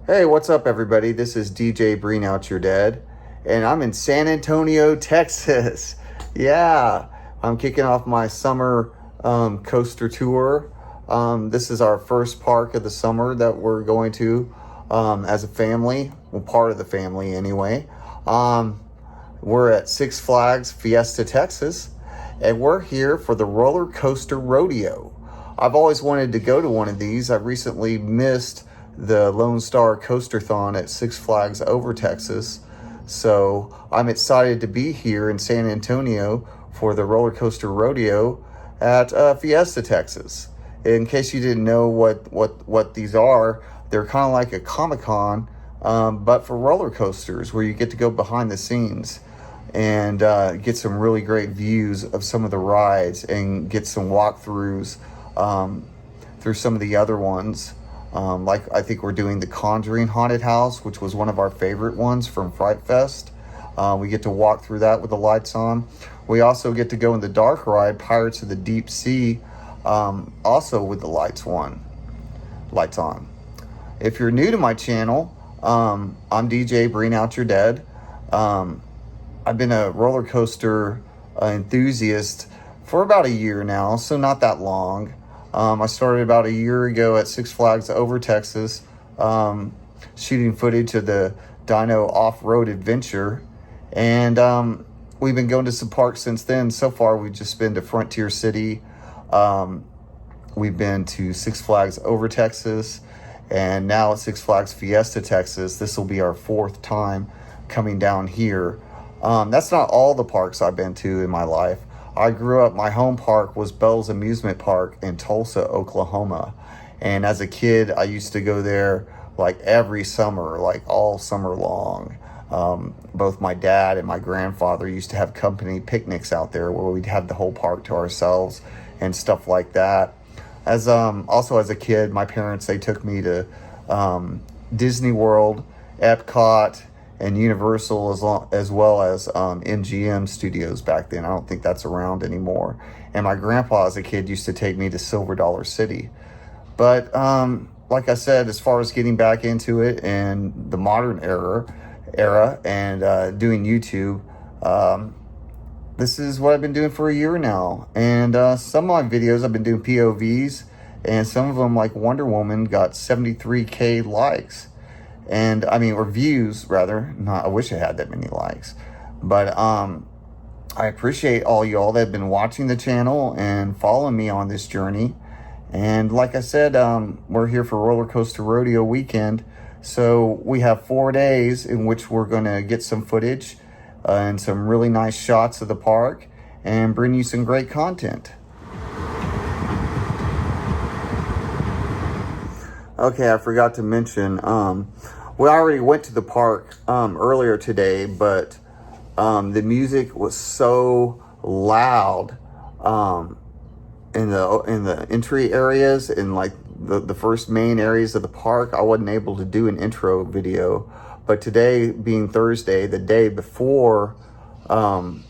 Hey, what's up, everybody? This is DJ Breen Out Your Dead, and I'm in San Antonio, Texas. Yeah, I'm kicking off my summer coaster tour. This is our first park of the summer that we're going to as a family. Well, part of the family, anyway. We're at Six Flags Fiesta, Texas, and we're here for the Roller Coaster Rodeo. I've always wanted to go to one of these. I recently missed the Lone Star Coaster-thon at Six Flags over Texas. So I'm excited to be here in San Antonio for the Roller Coaster Rodeo at Fiesta, Texas. In case you didn't know what these are, they're kind of like a Comic-Con, but for roller coasters, where you get to go behind the scenes and get some really great views of some of the rides and get some walkthroughs through some of the other ones. Like I think we're doing the Conjuring Haunted House, which was one of our favorite ones from Fright Fest. We get to walk through that with the lights on. We also get to go in the dark ride, Pirates of the Deep Sea, also with the lights on. If you're new to my channel, I'm DJ Breen Out Your Dead. I've been a roller coaster enthusiast for about a year now, so not that long. I started about a year ago at Six Flags over Texas, shooting footage of the Dino Off-Road Adventure. And we've been going to some parks since then. So far, we've just been to Frontier City. We've been to Six Flags over Texas. And now at Six Flags Fiesta, Texas. This will be our fourth time coming down here. That's not all the parks I've been to in my life. I grew up, my home park was Bell's Amusement Park in Tulsa, Oklahoma. And as a kid, I used to go there like every summer, like all summer long. Both my dad and my grandfather used to have company picnics out there where we'd have the whole park to ourselves and stuff like that. Also as a kid, my parents, they took me to Disney World, Epcot, and Universal, as well as MGM Studios back then. I don't think that's around anymore. And my grandpa as a kid used to take me to Silver Dollar City. But like I said, as far as getting back into it and the modern era and doing YouTube, this is what I've been doing for a year now. And some of my videos I've been doing POVs, and some of them, like Wonder Woman, got 73K likes. And I mean, or views rather. I wish I had that many likes. But I appreciate all y'all that have been watching the channel and following me on this journey. And like I said, we're here for Roller Coaster Rodeo weekend. So we have 4 days in which we're going to get some footage and some really nice shots of the park and bring you some great content. Okay, I forgot to mention, we already went to the park earlier today, but the music was so loud in the entry areas, in like the first main areas of the park. I wasn't able to do an intro video, but today being Thursday, the day before Roller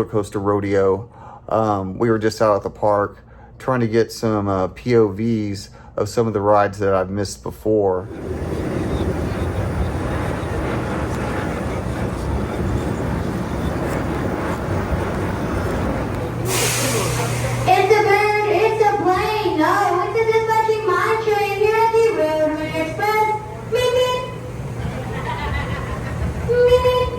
Coaster Rodeo, we were just out at the park trying to get some POVs of some of the rides that I've missed before. It's a bird, it's a plane, no, it's a dispatching mine train here at the Roadrunner Express. Meep, meep. Meep.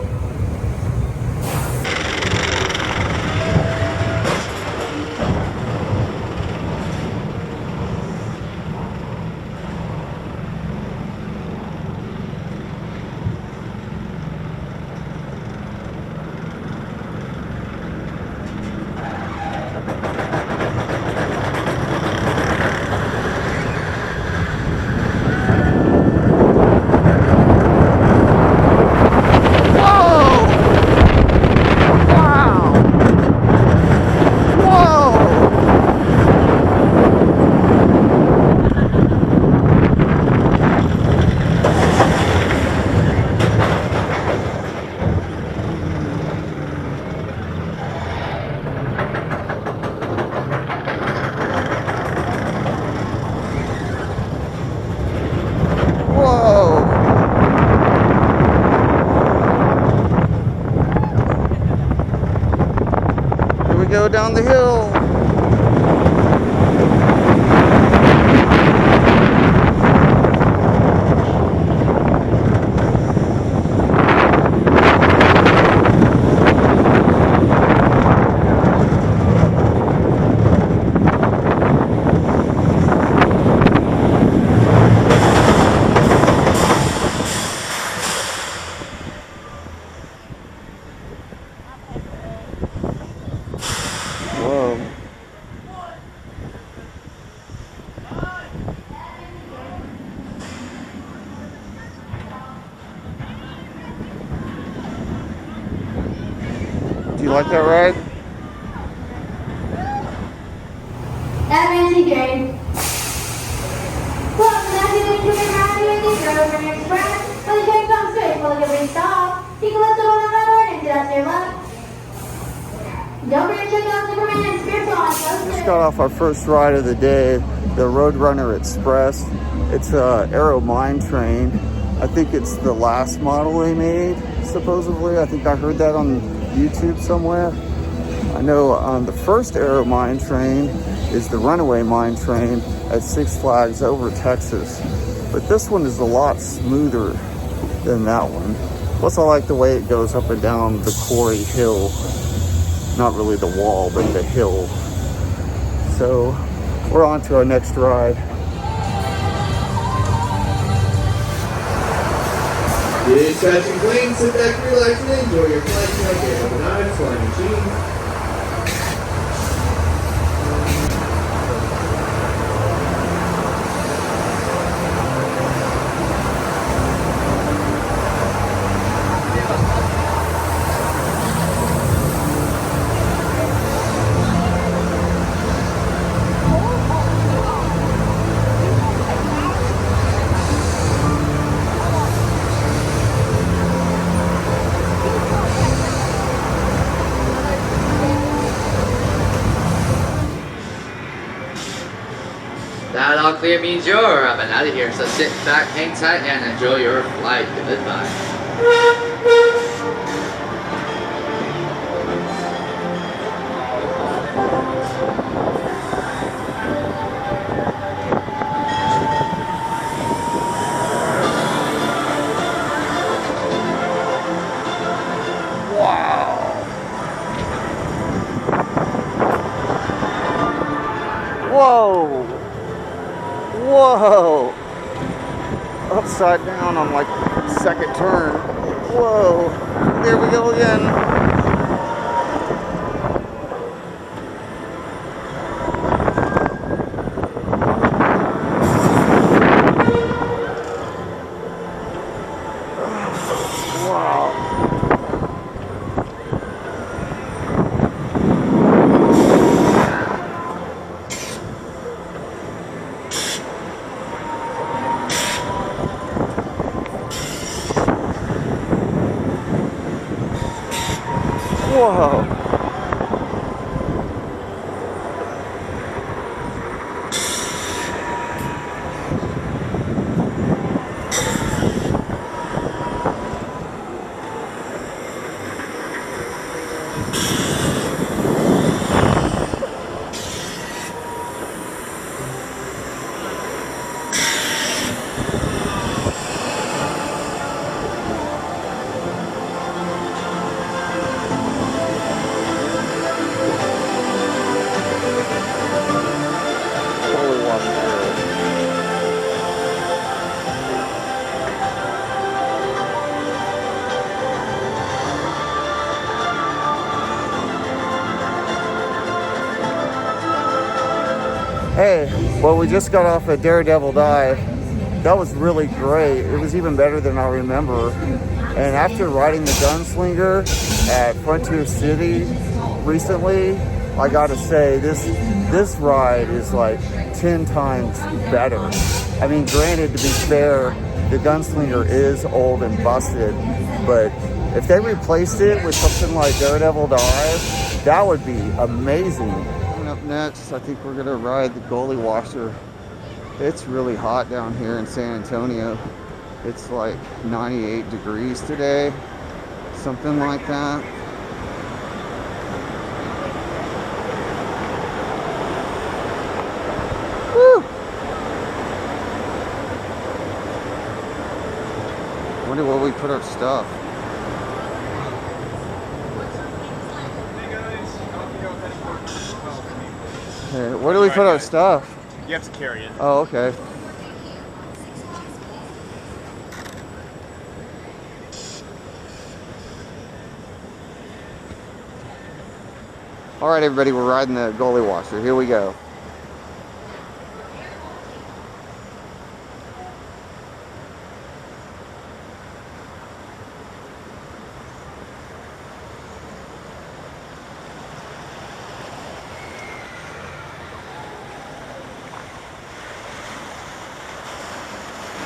like that ride? That Nancy Jane. Welcome back to the ride here at the Roadrunner Express. When the train comes straight, will give it a stop. You can lift it on the road and exit out to your left. Don't forget to check out Superman and Spirit on Coaster. Just got off our first ride of the day, the Roadrunner Express. It's a Aero Mine Train. I think it's the last model they made, supposedly. I think I heard that on YouTube somewhere. I know the first Aero Mine Train is the Runaway Mine Train at Six Flags over Texas. But this one is a lot smoother than that one. Plus I like the way it goes up and down the quarry hill. Not really the wall, but the hill. So we're on to our next ride. Dispatching plane, sit back, relax, and enjoy your flight like a overnight flying machine. That all clear means you're up and out of here, so sit back, hang tight, and enjoy your flight. Goodbye. Whoa! Whoa! Upside down on like second turn. Whoa! There we go again. Wow. Whoa. Hey, well, we just got off a Daredevil dive. That was really great. It was even better than I remember. And after riding the Gunslinger at Frontier City recently, I gotta say, this ride is like 10 times better. I mean, granted, to be fair, the Gunslinger is old and busted, but if they replaced it with something like Daredevil Dive, that would be amazing. Coming up next, I think we're gonna ride the Goalie Washer. It's really hot down here in San Antonio. It's like 98 degrees today, something like that. Woo! Wonder where we put our stuff. Hey, where do we put our stuff? You have to carry it. Oh, okay. All right, everybody, we're riding the Goalie Washer. Here we go.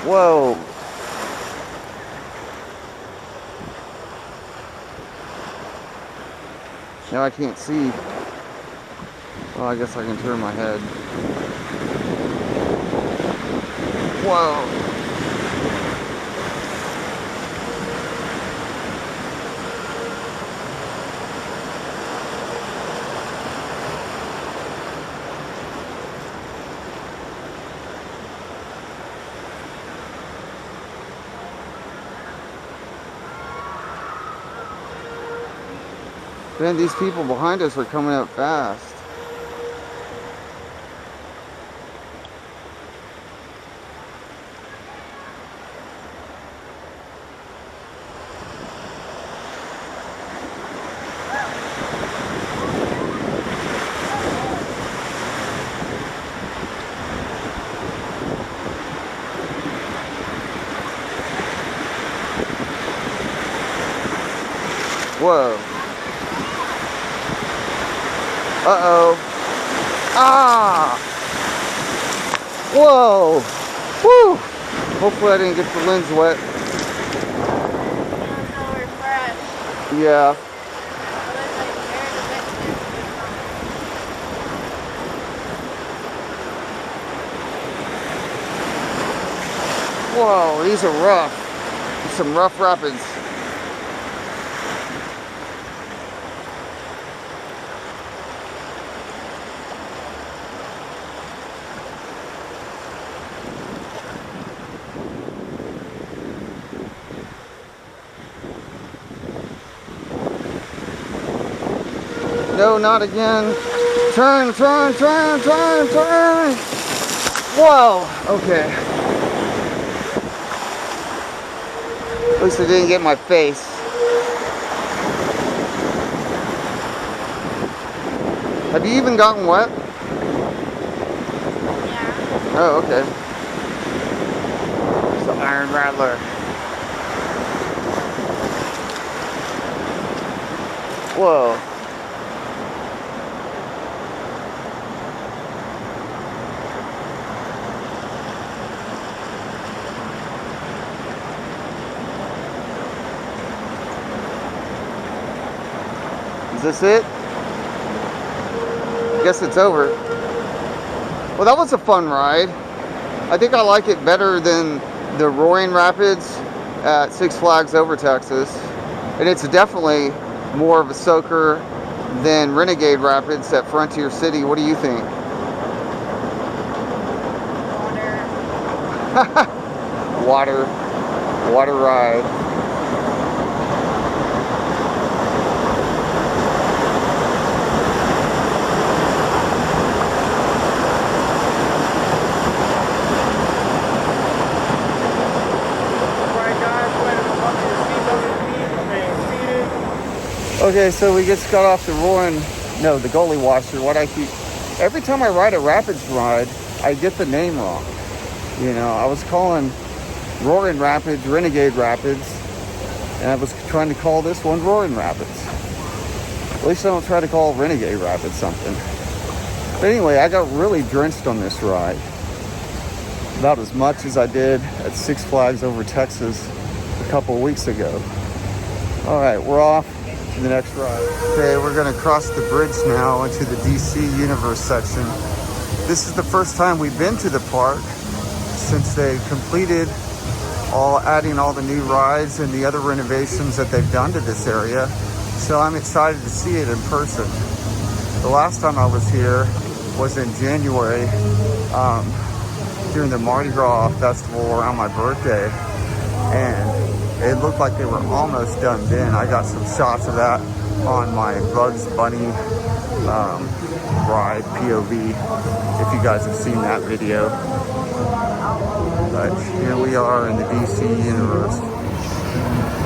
Whoa. Now I can't see. Well, I guess I can turn my head. Whoa. Man, these people behind us are coming up fast. Whoa. Uh-oh. Ah! Whoa! Woo! Hopefully I didn't get the lens wet. Yeah. Whoa, these are rough. Some rough rapids. No, not again. Turn, turn, turn, turn, turn. Whoa, okay. At least I didn't get my face. Have you even gotten wet? Yeah. Oh, okay. It's the Iron Rattler. Whoa. Is this it? I guess it's over. Well, that was a fun ride. I think I like it better than the Roaring Rapids at Six Flags Over Texas. And it's definitely more of a soaker than Renegade Rapids at Frontier City. What do you think? Water. Water ride. Okay, so we just got off the the Gully Washer. Every time I ride a Rapids ride, I get the name wrong. You know, I was calling Roaring Rapids Renegade Rapids, and I was trying to call this one Roaring Rapids. At least I don't try to call Renegade Rapids something. But anyway, I got really drenched on this ride. About as much as I did at Six Flags Over Texas a couple of weeks ago. All right, we're off to the next ride. Okay, we're gonna cross the bridge now into the DC Universe section. This is the first time we've been to the park since they completed adding all the new rides and the other renovations that they've done to this area. So I'm excited to see it in person. The last time I was here was in January during the Mardi Gras festival around my birthday, and it looked like they were almost done then. I got some shots of that on my Bugs Bunny ride POV, if you guys have seen that video. But here we are in the DC Universe.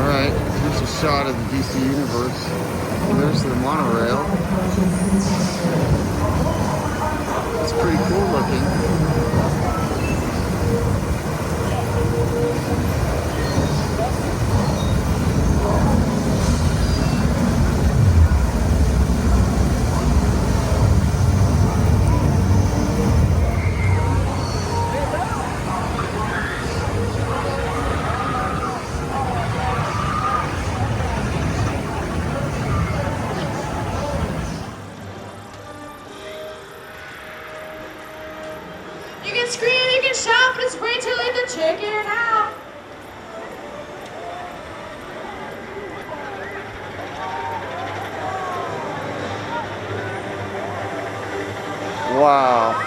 Alright, here's a shot of the DC Universe. And there's the monorail. It's pretty cool looking. can scream, you can shout, but it's way too late to check it out. Wow.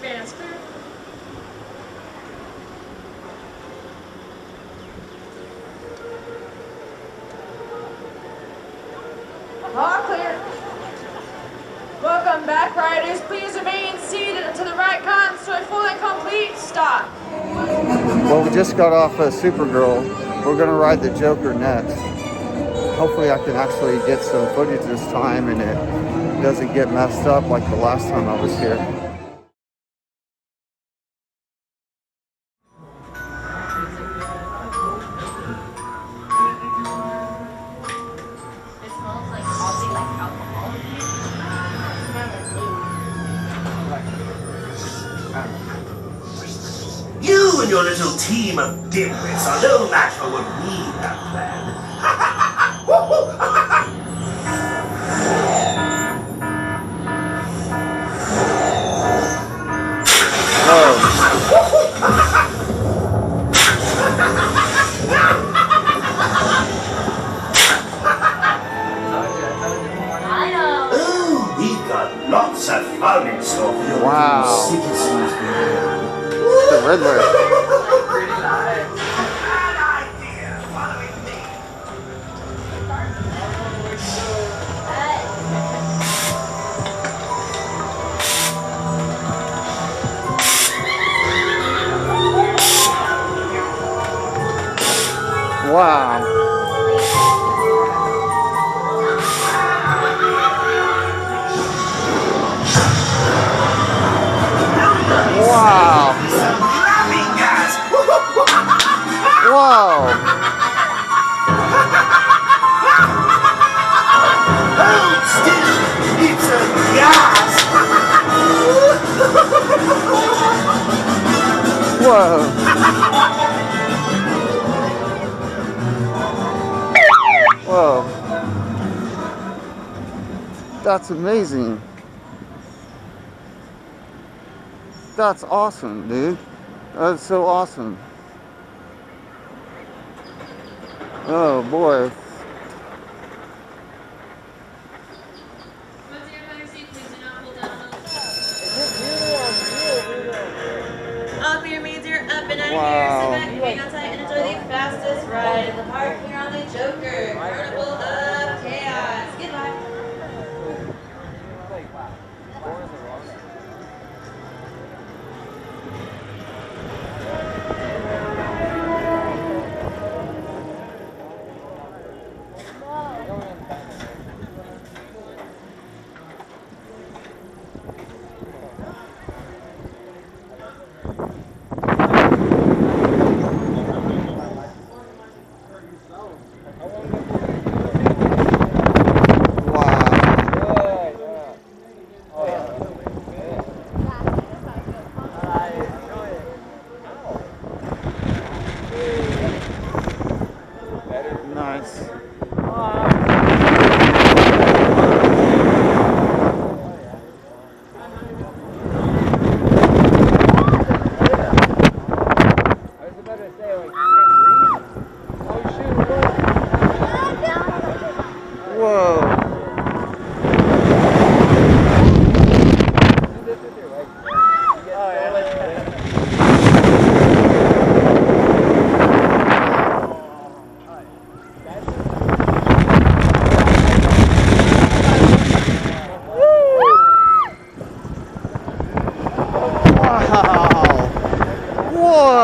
Advance clear. All clear. Welcome back, riders. Please remain seated until the ride comes to a full and complete stop. Well, we just got off Supergirl. We're gonna ride the Joker next. Hopefully I can actually get some footage this time and it doesn't get messed up like the last time I was here. You and your little team of dimwits are no match for what we have planned. I know. Oh, we've got lots of fun in store for your Wow. little citizens. The Riddler. Bad idea, following me. Wow. Wow. Some laughing gas. Whoa. Hold still, it's a gas. Whoa. Whoa. That's amazing. That's awesome, dude. That's so awesome. Oh boy. All clear means you're up and out of here. Wow. Sit back, hang on tight, and enjoy the fastest ride in the park here on the Joker. Carnival of Chaos. Goodbye.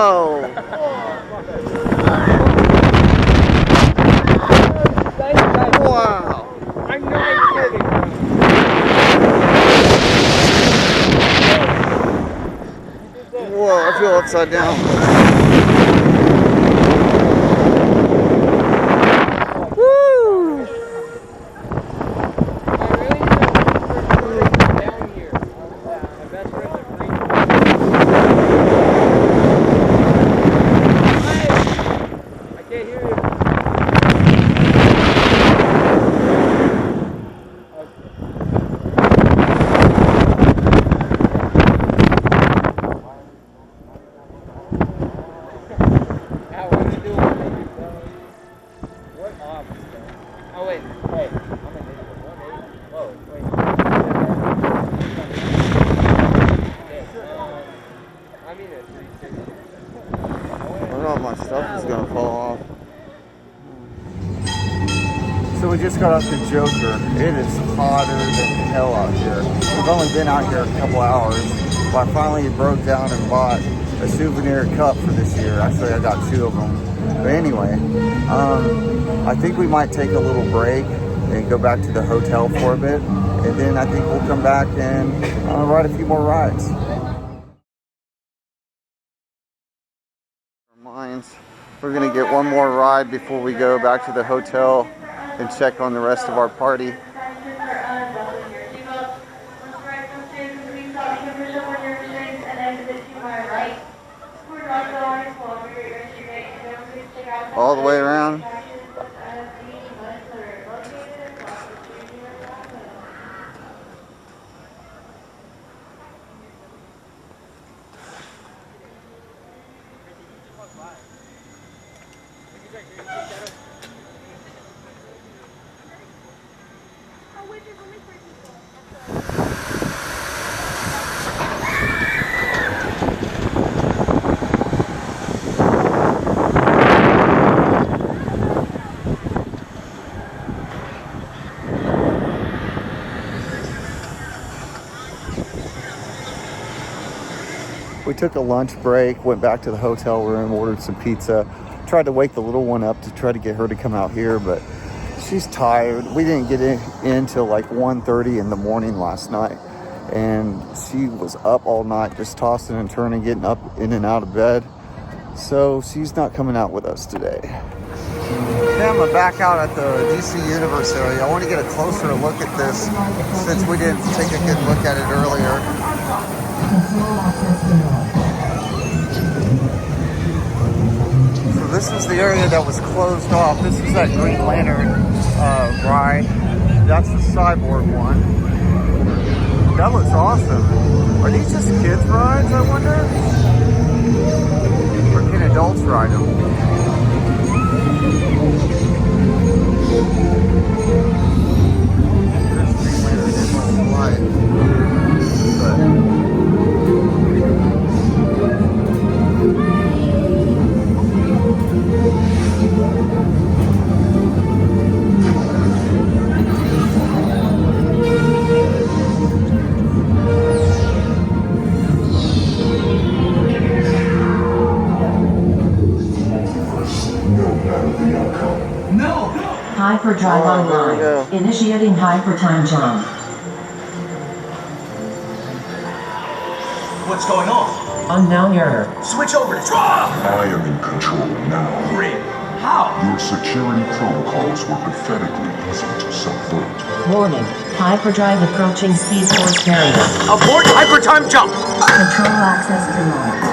Whoa! Wow! I'm not kidding. Whoa, I feel upside down. Woo! Down here. My best friends are free. I can't hear you. Oh wait, hey, I'm an idiot. 180. Whoa, wait. I mean a 360. I don't know if my stuff is gonna fall off. So we just got off the Joker. It is hotter than hell out here. We've only been out here a couple hours, but I finally broke down and bought a souvenir cup for this year. Actually, I got 2 of them. But anyway, I think we might take a little break and go back to the hotel for a bit. And then I think we'll come back and ride a few more rides. We're gonna get one more ride before we go back to the hotel and check on the rest of our party. All the way around. We took a lunch break, went back to the hotel room, ordered some pizza, tried to wake the little one up to try to get her to come out here, but she's tired. We didn't get in till like 1:30 in the morning last night, and she was up all night just tossing and turning, getting up in and out of bed. So she's not coming out with us today. Yeah, I'm back out at the DC Universe area. I want to get a closer look at this since we didn't take a good look at it earlier. So this is the area that was closed off. This is that Green Lantern ride. That's the Cyborg one. That looks awesome. Are these just kids rides, I wonder? Or can adults ride them? This Green Lantern didn't want to fly. Hyperdrive online. Initiating hypertime jump. What's going on? Unknown error. Switch over to drop! I am in control now. Great. How? Your security protocols were pathetically easy to subvert. Warning. Hyperdrive approaching Speed Force barrier. Abort hypertime jump! Control access denied.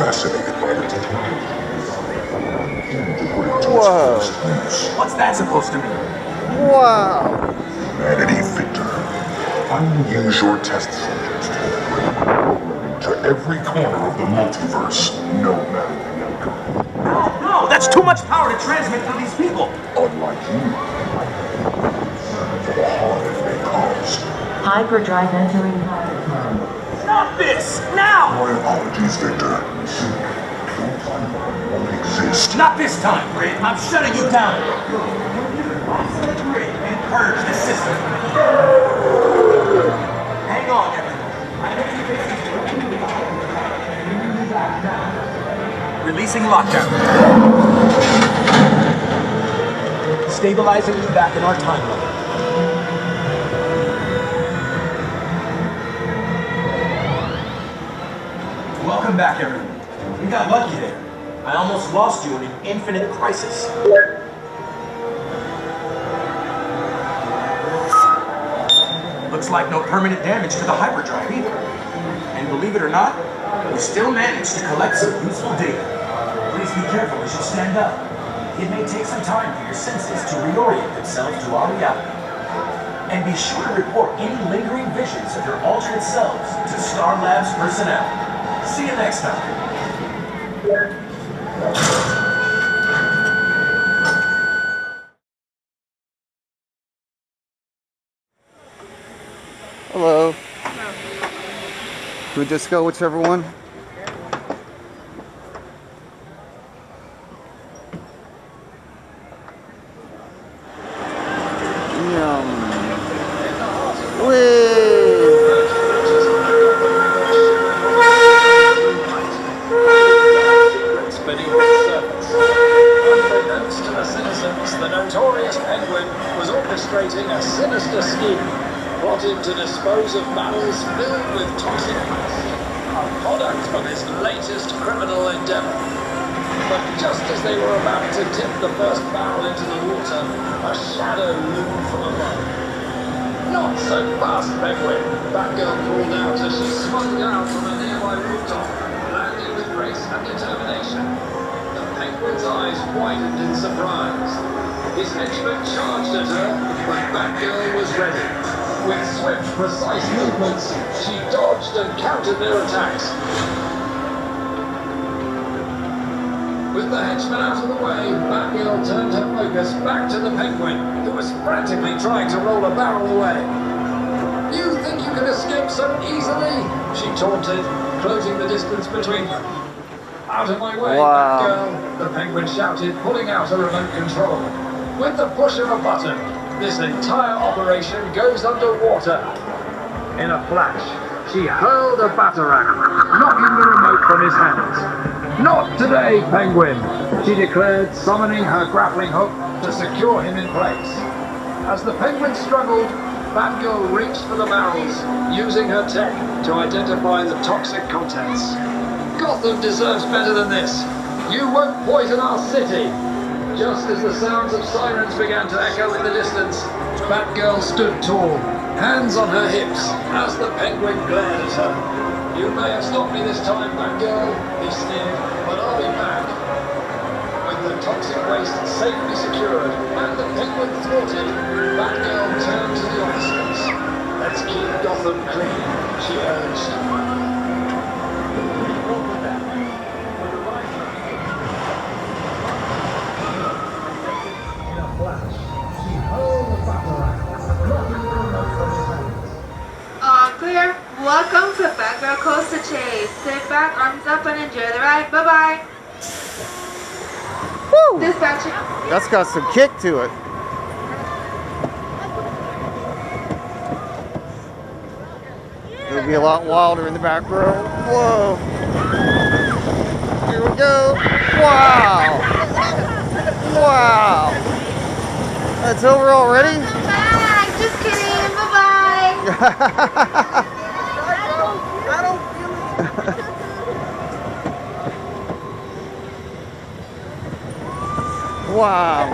fascinated by the technology. Whoa. What's that supposed to mean? Wow. Humanity, Victor. I will use your test subjects to to every corner of the multiverse, no matter the outcome. No, that's too much power to transmit through these people. Unlike you, for the harm it may cause. Hyperdrive entering. Stop this, now! My apologies, Victor. Your timeline won't exist. Not this time, Grid. I'm shutting you down. Offset the grid and purge the system. Hang on, everyone. Releasing lockdown. Stabilizing you back in our timeline. Welcome back, everyone. We got lucky there. I almost lost you in an infinite crisis. Looks like no permanent damage to the hyperdrive either. And believe it or not, we still managed to collect some useful data. Please be careful as you stand up. It may take some time for your senses to reorient themselves to our reality. And be sure to report any lingering visions of your alternate selves to Star Labs personnel. See you next time. Hello. Can we just go whichever one? Yum. Unbeknownst to the citizens, the notorious Penguin was orchestrating a sinister scheme, plotting to dispose of barrels filled with toxic waste, a product of his latest criminal endeavor. But just as they were about to tip the first barrel into the water, a shadow loomed from above. Not so fast, Penguin! Batgirl called out as she swung down from a nearby rooftop, landing with grace and determination. The Penguin's eyes widened in surprise. His henchmen charged at her, but Batgirl was ready. With swift, precise movements, she dodged and countered their attacks. With the henchmen out of the way, Batgirl turned her focus back to the Penguin, who was frantically trying to roll a barrel away. You think you can escape so easily? She taunted, closing the distance between them. Out of my way, Wow. Batgirl, the Penguin shouted, pulling out a remote control. With the push of a button, this entire operation goes underwater. In a flash, she hurled a batarang, knocking the remote from his hands. Not today, Penguin, she declared, summoning her grappling hook to secure him in place. As the Penguin struggled, Batgirl reached for the barrels, using her tech to identify the toxic contents. Gotham deserves better than this. You won't poison our city. Just as the sounds of sirens began to echo in the distance, Batgirl stood tall, hands on her hips, as the Penguin glared at her. You may have stopped me this time, Batgirl, he sneered, but I'll be back. With the toxic waste safely secured and the Penguin thwarted, Batgirl turned to the officers. Let's keep Gotham clean, she urged. Clear. Welcome to Batgirl Coaster Chase. Sit back, arms up, and enjoy the ride. Bye-bye. Woo! Dispatcher. That's got some kick to it. It'll be a lot wilder in the back row. Whoa! Here we go. Wow! Wow! That's over already? Bye. Just kidding. Bye-bye. I don't feel it. Wow!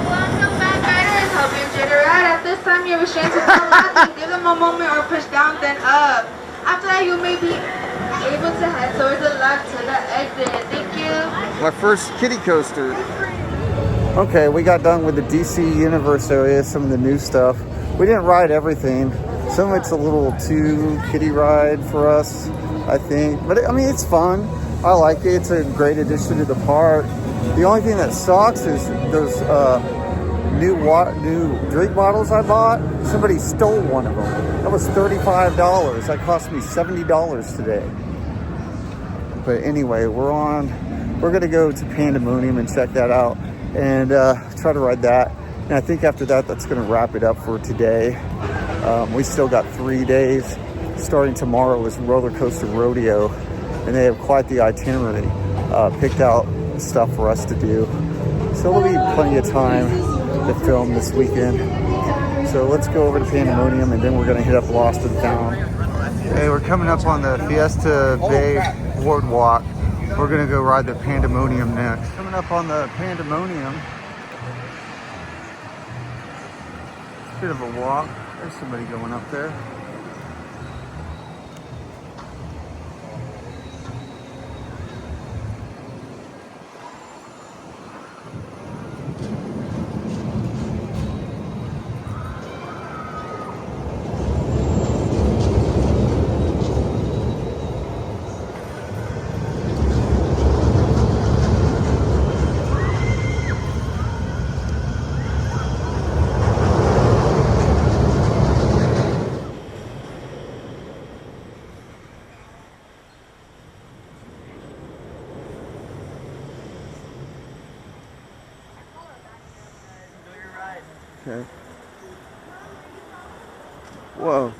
Welcome back, riders. Hope you enjoyed the ride. At this time, you may be able to head towards the left to the exit. Thank you. My first kiddie coaster. Okay, we got done with the DC Universe area, some of the new stuff. We didn't ride everything. Some of it's a little too kiddie ride for us, I think. But I mean, it's fun. I like it. It's a great addition to the park. The only thing that sucks is those new drink bottles I bought. Somebody stole one of them. That was $35. That cost me $70 today. But anyway, we're gonna go to Pandemonium and check that out and try to ride that. And I think after that, that's gonna wrap it up for today. We still got 3 days. Starting tomorrow is Roller Coaster Rodeo, and they have quite the itinerary picked out stuff for us to do. So there'll be plenty of time to film this weekend. So let's go over to Pandemonium, and then we're gonna hit up Lost and Found. Hey, we're coming up on the Fiesta Bay Boardwalk. We're gonna go ride the Pandemonium next. Coming up on the Pandemonium. Bit of a walk. There's somebody going up there. Okay. Whoa.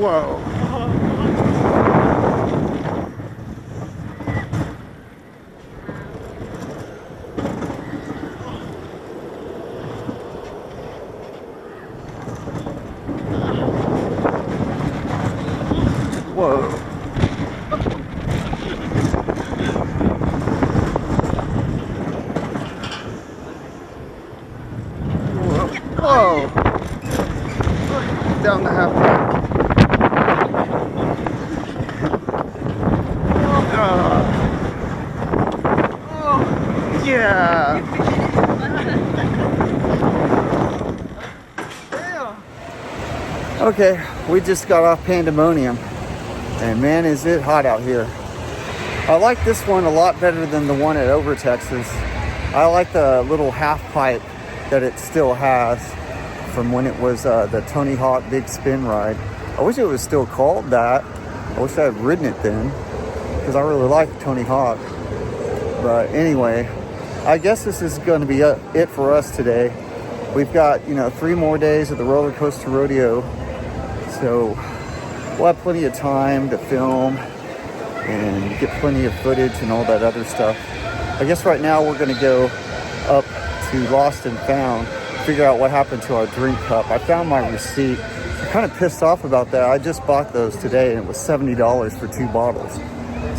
Whoa. Whoa. Whoa. Down the halfway. Yeah. Okay, we just got off Pandemonium, and man, is it hot out here. I like this one a lot better than the one at Over Texas. I like the little half pipe that it still has from when it was the Tony Hawk Big Spin ride. I wish it was still called that. I wish I had ridden it then, because I really like Tony Hawk. But anyway, I guess this is going to be it for us today. We've got, 3 more days of the Roller Coaster Rodeo. So we'll have plenty of time to film and get plenty of footage and all that other stuff. I guess right now we're going to go up to Lost and Found, figure out what happened to our drink cup. I found my receipt. I'm kind of pissed off about that. I just bought those today and it was $70 for 2 bottles.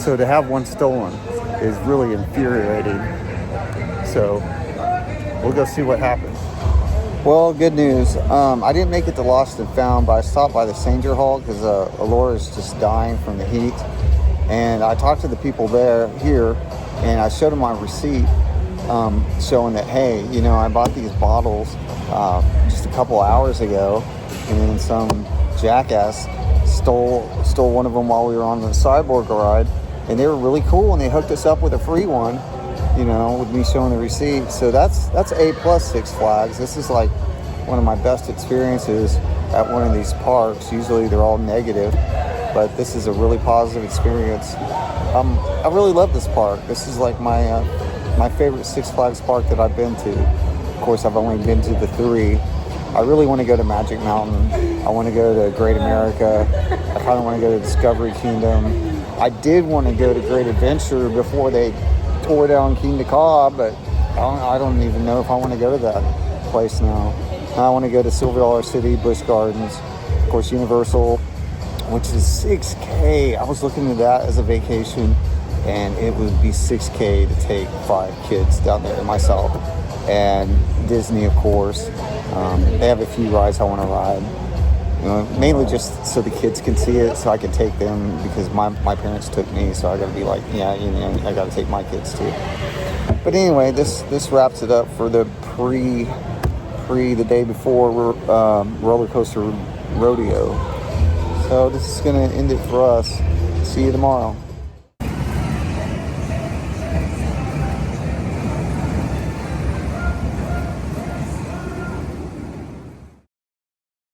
So to have one stolen is really infuriating. So we'll go see what happens. Well, good news. I didn't make it to Lost and Found, but I stopped by the Sanger Hall because Alora's just dying from the heat. And I talked to the people here, and I showed them my receipt, showing that, hey, I bought these bottles just a couple hours ago, and then some jackass stole one of them while we were on the Cyborg ride, and they were really cool, and they hooked us up with a free one, with me showing the receipt. So that's A+ Six Flags. This is like one of my best experiences at one of these parks. Usually they're all negative, but this is a really positive experience. I really love this park. This is like my favorite Six Flags park that I've been to. Of course, I've only been to the 3. I really want to go to Magic Mountain. I want to go to Great America. I kind of want to go to Discovery Kingdom. I did want to go to Great Adventure before they tore down King to Cobb, but I don't even know if I want to go to that place now. I want to go to Silver Dollar City, Busch Gardens, of course Universal, which is $6K. I was looking at that as a vacation, and it would be $6K to take 5 kids down there and myself. And Disney, of course. They have a few rides I want to ride. You know, mainly just so the kids can see it, so I can take them, because my parents took me, so I got to be like, yeah, you know, I got to take my kids too. But anyway, this wraps it up for the the day before roller coaster rodeo. So this is going to end it for us. See you tomorrow.